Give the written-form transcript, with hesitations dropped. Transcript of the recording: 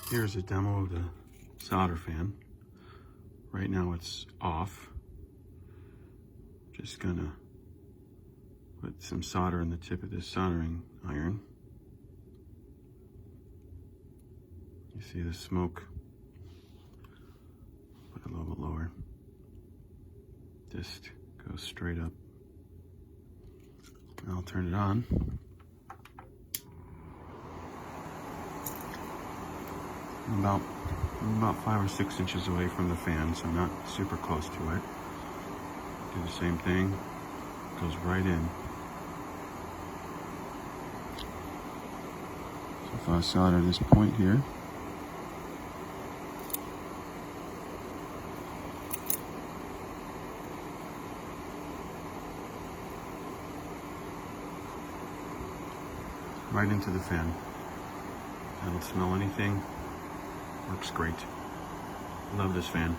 Here's a demo of the solder fan. Right now it's off. Just gonna put some solder in the tip of this soldering iron. You see the smoke? Put it a little bit lower. Just goes straight up. I'll turn it on. I'm about 5 or 6 inches away from the fan, so I'm not super close to it. Do the same thing. Goes right in. So if I solder this point here, right into the fan. I don't smell anything. Works great. Love this fan.